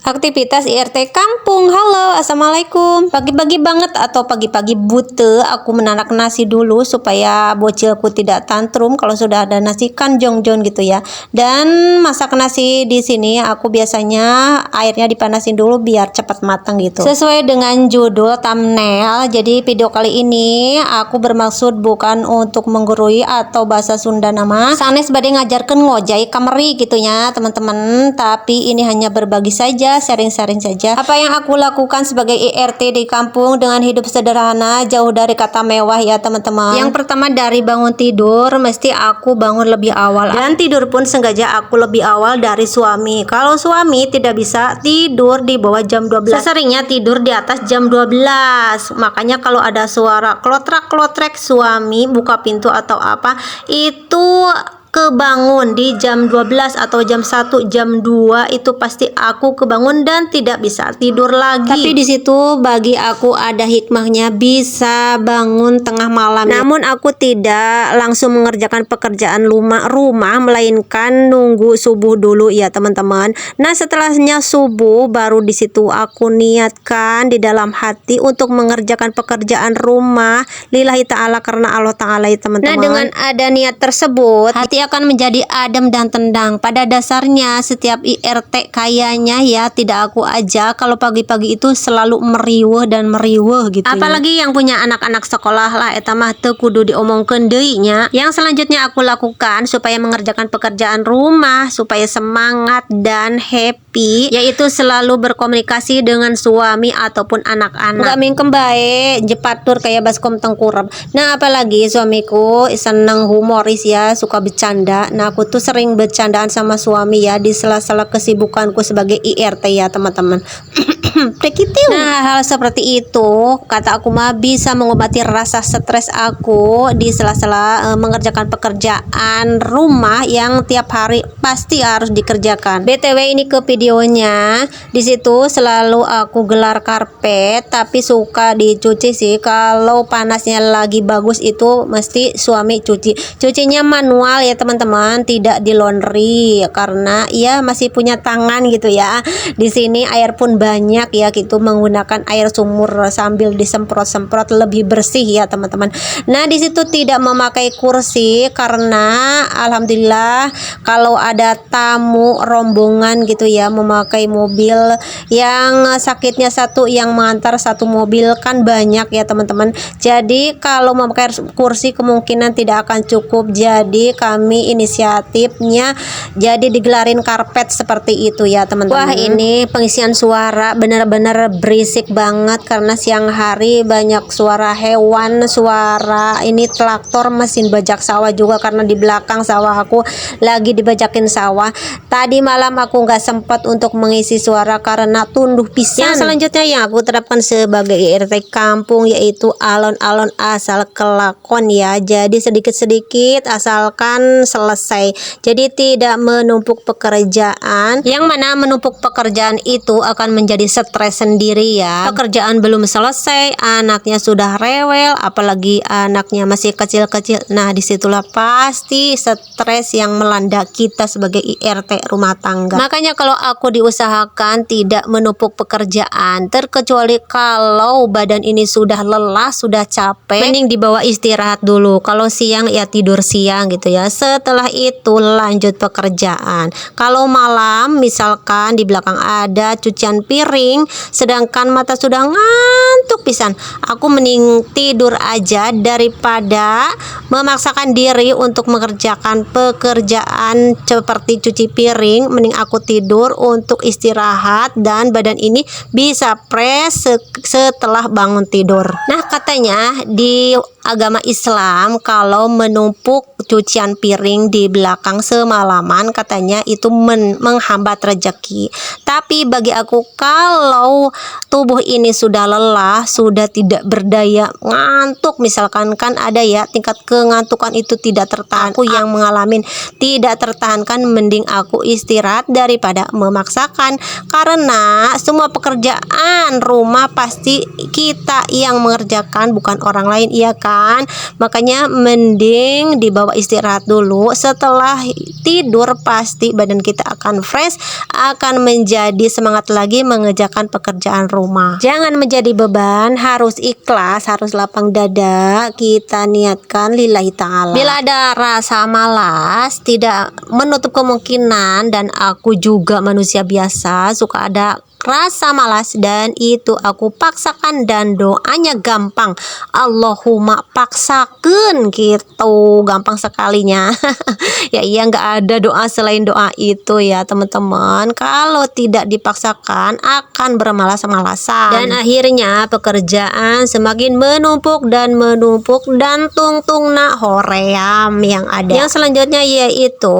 Aktivitas IRT kampung. Halo, assalamualaikum. Pagi-pagi banget atau pagi-pagi bute, aku menanak nasi dulu supaya bocilku tidak tantrum kalau sudah ada nasi kan jong-jong gitu ya. Dan masak nasi di sini aku biasanya airnya dipanasin dulu biar cepat matang gitu. Sesuai dengan judul thumbnail, jadi video kali ini aku bermaksud bukan untuk menggurui atau bahasa Sunda nama sanes bade ngajarkan ngojai kameri gitu ya teman-teman, tapi ini hanya berbagi saja, sharing-sharing saja apa yang aku lakukan sebagai IRT di kampung dengan hidup sederhana, jauh dari kata mewah ya teman-teman. Yang pertama, dari bangun tidur mesti aku bangun lebih awal, dan tidur pun sengaja aku lebih awal dari suami. Kalau suami tidak bisa tidur di bawah jam 12, seseringnya tidur di atas jam 12. Makanya kalau ada suara klotrak-klotrek suami buka pintu atau apa, itu kebangun di jam 12 atau jam 1, jam 2 itu pasti aku kebangun dan tidak bisa tidur lagi. Tapi di situ bagi aku ada hikmahnya, bisa bangun tengah malam. Namun aku tidak langsung mengerjakan pekerjaan rumah melainkan nunggu subuh dulu ya teman-teman. Nah, setelahnya subuh baru di situ aku niatkan di dalam hati untuk mengerjakan pekerjaan rumah lillahi ta'ala, karena Allah ta'ala ya teman-teman. Nah, dengan ada niat tersebut, hati akan menjadi adem dan tenang. Pada dasarnya setiap IRT kayaknya ya, tidak aku aja, kalau pagi-pagi itu selalu meriweuh dan meriweuh gitu. Apalagi yang punya anak-anak sekolah lah, eta mah teu kudu diomongkeun deui nya. Yang selanjutnya aku lakukan supaya mengerjakan pekerjaan rumah supaya semangat dan happy, yaitu selalu berkomunikasi dengan suami ataupun anak-anak. Enggak mingkem bae jepatur kayak baskom tengkurap. Nah, apalagi suamiku seneng humoris ya, suka bercanda. Nah, aku tuh sering bercandaan sama suami ya di sela-sela kesibukanku sebagai IRT ya teman-teman. Nah, hal seperti itu kata aku mah bisa mengobati rasa stres aku di sela-sela mengerjakan pekerjaan rumah yang tiap hari pasti harus dikerjakan. BTW ini ke videonya, di situ selalu aku gelar karpet, tapi suka dicuci sih. Kalau panasnya lagi bagus itu mesti suami cuci. Cucinya manual ya teman-teman, tidak di laundry karena ya masih punya tangan gitu ya. Di sini air pun banyak ya gitu, menggunakan air sumur sambil disemprot-semprot lebih bersih ya teman-teman. Nah, di situ tidak memakai kursi karena alhamdulillah kalau ada tamu rombongan gitu ya memakai mobil, yang sakitnya satu yang mengantar satu mobil kan banyak ya teman-teman. Jadi kalau memakai kursi kemungkinan tidak akan cukup, jadi kami inisiatifnya jadi digelarin karpet seperti itu ya teman-teman. Wah, ini pengisian suara benar-benar berisik banget karena siang hari banyak suara hewan, suara ini traktor, mesin bajak sawah juga karena di belakang sawah aku lagi dibajakin sawah. Tadi malam aku nggak sempat untuk mengisi suara karena tunduh pisan. Yang selanjutnya yang aku terapkan sebagai IRT kampung yaitu alon-alon asal kelakon ya. Jadi sedikit-sedikit asalkan selesai. Jadi tidak menumpuk pekerjaan, yang mana menumpuk pekerjaan itu akan menjadi stres sendiri ya. Pekerjaan belum selesai, anaknya sudah rewel, apalagi anaknya masih kecil-kecil. Nah, disitulah pasti stres yang melanda kita sebagai IRT rumah tangga. Makanya kalau aku diusahakan tidak menumpuk pekerjaan, terkecuali kalau badan ini sudah lelah, sudah capek, mending dibawa istirahat dulu. Kalau siang ya tidur siang gitu ya. Setelah itu lanjut pekerjaan. Kalau malam misalkan di belakang ada cucian piring, sedangkan mata sudah ngantuk pisan, aku mending tidur aja daripada memaksakan diri untuk mengerjakan pekerjaan seperti cuci piring. Mending aku tidur untuk istirahat dan badan ini bisa fresh setelah bangun tidur. Nah, katanya di agama Islam kalau menumpuk cucian piring di belakang semalaman katanya itu menghambat rezeki. Tapi bagi aku kalau tubuh ini sudah lelah, sudah tidak berdaya, ngantuk misalkan, kan ada ya tingkat kengantukan itu tidak tertahan. Aku yang mengalami tidak tertahankan, mending aku istirahat daripada memaksakan, karena semua pekerjaan rumah pasti kita yang mengerjakan bukan orang lain, iya kan? kan. Makanya mending dibawa istirahat dulu. Setelah tidur pasti badan kita akan fresh, akan menjadi semangat lagi mengerjakan pekerjaan rumah. Jangan menjadi beban, harus ikhlas, harus lapang dada. Kita niatkan lillahi ta'ala. Bila ada rasa malas, tidak menutup kemungkinan, dan aku juga manusia biasa, suka ada rasa malas, dan itu aku paksakan, dan doanya gampang. Allahumma paksakan gitu, gampang sekalinya. Ya iya, nggak ada doa selain doa itu ya teman-teman. Kalau tidak dipaksakan akan bermalas-malasan, dan akhirnya pekerjaan semakin menumpuk dan menumpuk, dan tungtung nak hoream yang ada. Yang selanjutnya yaitu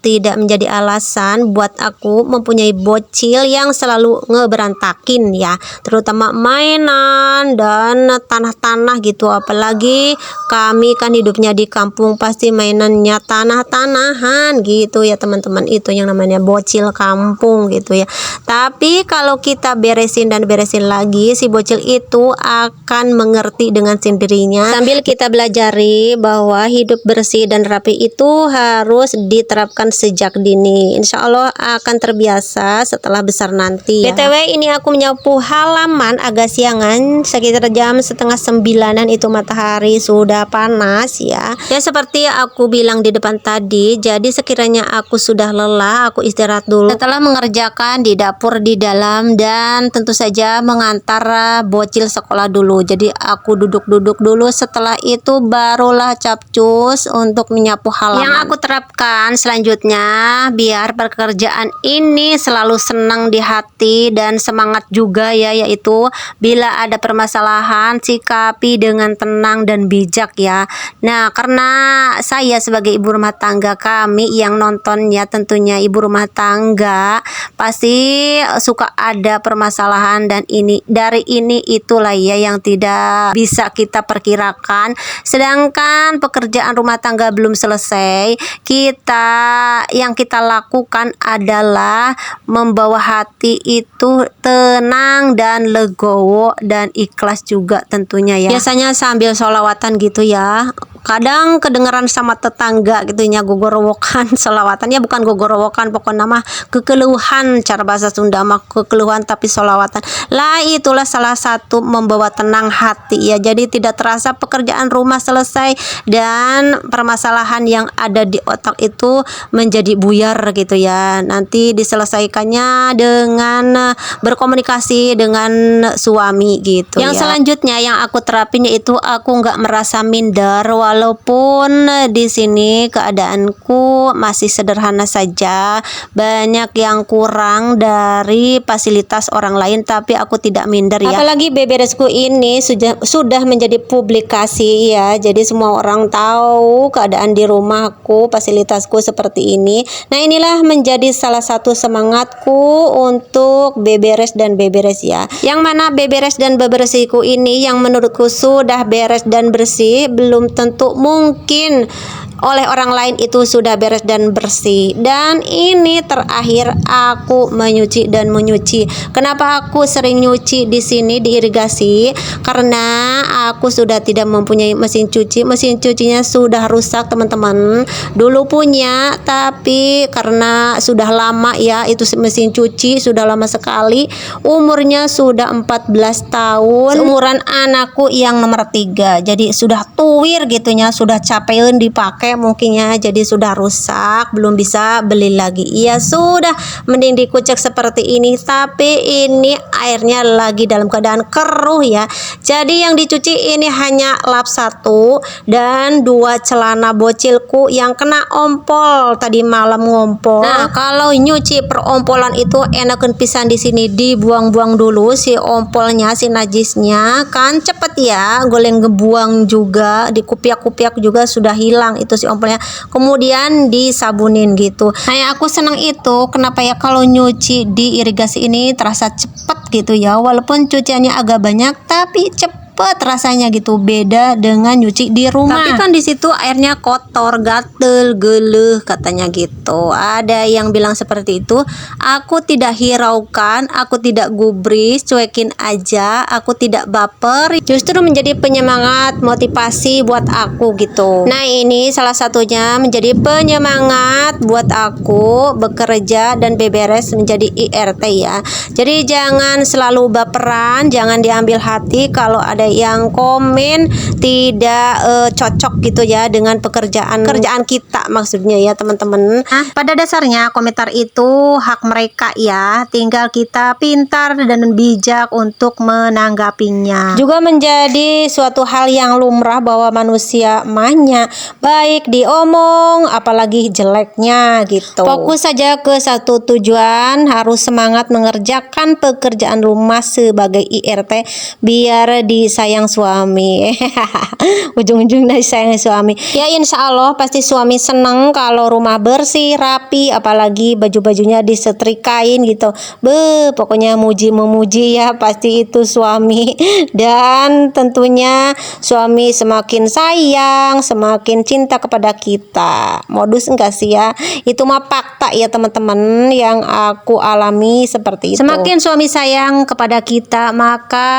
tidak menjadi alasan buat aku mempunyai bocil yang selalu ngeberantakin ya, terutama mainan dan tanah-tanah gitu. Apalagi kami kan hidupnya di kampung, pasti mainannya tanah-tanahan gitu ya teman-teman. Itu yang namanya bocil kampung gitu ya. Tapi kalau kita beresin dan beresin lagi, si bocil itu akan mengerti dengan sendirinya, sambil kita belajari bahwa hidup bersih dan rapi itu harus diterapkan sejak dini. Insya Allah akan terbiasa setelah besar nanti ya. BTW ini aku menyapu halaman agak siangan, sekitar jam setengah 9-an itu matahari sudah panas ya. Ya seperti aku bilang di depan tadi, jadi sekiranya aku sudah lelah, aku istirahat dulu setelah mengerjakan di dapur di dalam, dan tentu saja mengantar bocil sekolah dulu. Jadi aku duduk-duduk dulu, setelah itu barulah capcus untuk menyapu halaman. Yang aku terapkan selanjutnya, biar pekerjaan ini selalu senang di hati dan semangat juga ya, yaitu bila ada permasalahan sikapi dengan tenang dan bijak ya. Nah, karena saya sebagai ibu rumah tangga, kami yang nontonnya tentunya ibu rumah tangga, pasti suka ada permasalahan, dan dari ini itulah ya yang tidak bisa kita perkirakan. Sedangkan pekerjaan rumah tangga belum selesai, yang kita lakukan adalah membawa hati itu tenang dan legowo dan ikhlas juga tentunya ya. Biasanya sambil sholawatan gitu ya. Kadang kedengeran sama tetangga gitu ya, gogorowokan solawatannya, bukan gogorowokan, pokoknya mah kekeluhan, cara bahasa Sunda mah kekeluhan tapi solawatan lah. Itulah salah satu membawa tenang hati ya. Jadi tidak terasa pekerjaan rumah selesai, dan permasalahan yang ada di otak itu menjadi buyar gitu ya. Nanti diselesaikannya dengan berkomunikasi dengan suami gitu. Yang selanjutnya yang aku terapin yaitu aku nggak merasa minder, walaupun di sini keadaanku masih sederhana saja, banyak yang kurang dari fasilitas orang lain, tapi aku tidak minder ya. Apalagi beberesku ini sudah menjadi publikasi ya, jadi semua orang tahu keadaan di rumahku, fasilitasku seperti ini. Nah, inilah menjadi salah satu semangatku untuk beberes dan beberes ya. Yang mana beberes dan bebersihku ini yang menurutku sudah beres dan bersih, belum tentu mungkin oleh orang lain itu sudah beres dan bersih. Dan ini terakhir aku menyuci dan menyuci. Kenapa aku sering nyuci di sini di irigasi? Karena aku sudah tidak mempunyai mesin cuci. Mesin cucinya sudah rusak teman-teman. Dulu punya, tapi karena sudah lama ya, itu mesin cuci sudah lama sekali. Umurnya sudah 14 tahun. Umuran anakku yang nomor 3. Jadi sudah tuwir gitunya, sudah capeun dipakai mungkinnya, jadi sudah rusak, belum bisa beli lagi. Ya sudah, mending dikucek seperti ini, tapi ini airnya lagi dalam keadaan keruh ya. Jadi yang dicuci ini hanya lap 1 dan 2 celana bocilku yang kena ompol tadi malam ngompol. Nah, kalau nyuci perompolan itu enakan pisan di sini, dibuang-buang dulu si ompolnya, si najisnya kan cepet ya, goleng ngebuang juga, dikupiak-kupiak juga sudah hilang itu si ompolnya, kemudian disabunin gitu. Nah, yang aku senang itu kenapa ya, kalau nyuci di irigasi ini terasa cepet gitu ya, walaupun cuciannya agak banyak tapi cepet dapet rasanya gitu, beda dengan nyuci di rumah. Tapi kan di situ airnya kotor, gatel, geleh katanya gitu. Ada yang bilang seperti itu. Aku tidak hiraukan, aku tidak gubris, cuekin aja, aku tidak baper. Justru menjadi penyemangat, motivasi buat aku gitu. Nah, ini salah satunya menjadi penyemangat buat aku bekerja dan beberes menjadi IRT ya. Jadi jangan selalu baperan, jangan diambil hati kalau ada yang komen tidak cocok gitu ya dengan kerjaan kita, maksudnya ya teman-teman. Nah, pada dasarnya komentar itu hak mereka ya, tinggal kita pintar dan bijak untuk menanggapinya. Juga menjadi suatu hal yang lumrah bahwa manusia mahnya baik diomong apalagi jeleknya gitu. Fokus saja ke satu tujuan, harus semangat mengerjakan pekerjaan rumah sebagai IRT biar disayang suami. Ujung-ujungnya disayang suami. Ya insya Allah pasti suami seneng kalau rumah bersih, rapi, apalagi baju-bajunya disetrikain gitu. Pokoknya memuji ya pasti itu suami. Dan tentunya suami semakin sayang, semakin cinta kepada kita. Modus enggak sih ya? Itu mah fakta ya teman-teman yang aku alami seperti itu. Semakin suami sayang kepada kita, maka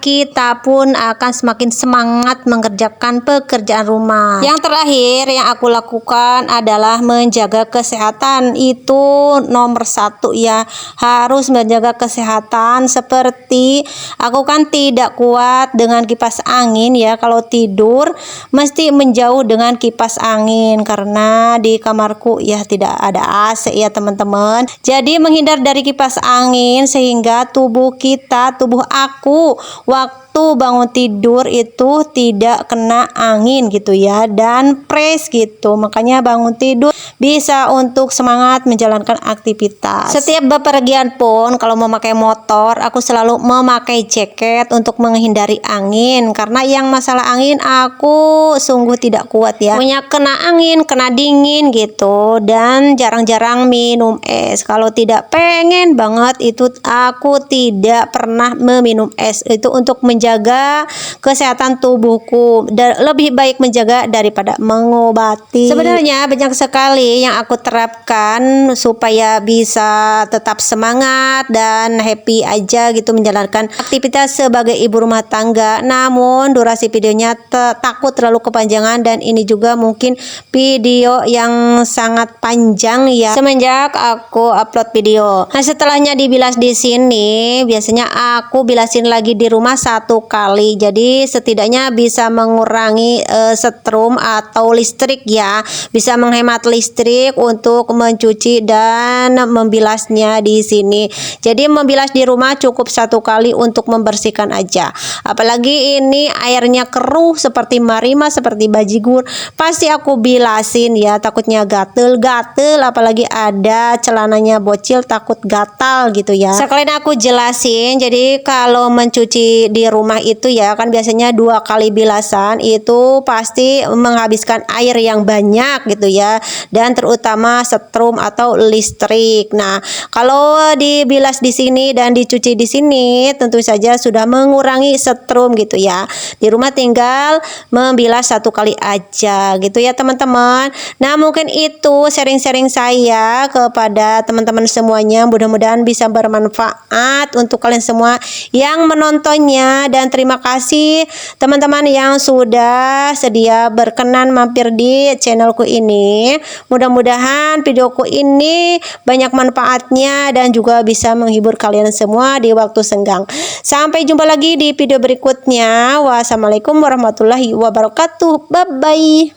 kita pun akan semakin semangat mengerjakan pekerjaan rumah. Yang terakhir yang aku lakukan adalah menjaga kesehatan. Itu nomor satu ya, harus menjaga kesehatan. Seperti aku kan tidak kuat dengan kipas angin ya, kalau tidur mesti menjauh dengan kipas angin karena di kamarku ya tidak ada AC ya teman-teman. Jadi menghindar dari kipas angin sehingga tubuh aku waktu bangun tidur itu tidak kena angin gitu ya, dan fresh gitu. Makanya bangun tidur bisa untuk semangat menjalankan aktivitas. Setiap bepergian pun kalau memakai motor, aku selalu memakai jaket untuk menghindari angin, karena yang masalah angin aku sungguh tidak kuat ya. Punya kena angin, kena dingin gitu, dan jarang-jarang minum es. Kalau tidak pengen banget itu aku tidak pernah meminum es. Itu untuk menjaga kesehatan tubuhku, dan lebih baik menjaga daripada mengobati. Sebenarnya banyak sekali yang aku terapkan supaya bisa tetap semangat dan happy aja gitu menjalankan aktivitas sebagai ibu rumah tangga. Namun durasi videonya takut terlalu kepanjangan, dan ini juga mungkin video yang sangat panjang ya semenjak aku upload video. Nah, setelahnya dibilas di sini, biasanya aku bilasin lagi di rumah satu kali. Jadi setidaknya bisa mengurangi setrum atau listrik ya, bisa menghemat listrik untuk mencuci dan membilasnya di sini. Jadi membilas di rumah cukup satu kali untuk membersihkan aja. Apalagi ini airnya keruh seperti marima, seperti bajigur, pasti aku bilasin ya, takutnya gatel-gatel, apalagi ada celananya bocil takut gatal gitu ya. Sekalian aku jelasin, jadi kalau mencuci di rumah itu ya kan biasanya 2 kali bilasan, itu pasti menghabiskan air yang banyak gitu ya, dan terutama setrum atau listrik. Nah, kalau dibilas di sini dan dicuci di sini tentu saja sudah mengurangi setrum gitu ya. Di rumah tinggal membilas satu kali aja gitu ya teman-teman. Nah, mungkin itu sharing-sharing saya kepada teman-teman semuanya, mudah-mudahan bisa bermanfaat untuk kalian semua yang menontonnya, dan terima kasih teman-teman yang sudah sedia berkenan mampir di channelku ini. Mudah-mudahan videoku ini banyak manfaatnya dan juga bisa menghibur kalian semua di waktu senggang. Sampai jumpa lagi di video berikutnya. Wassalamualaikum warahmatullahi wabarakatuh. Bye bye.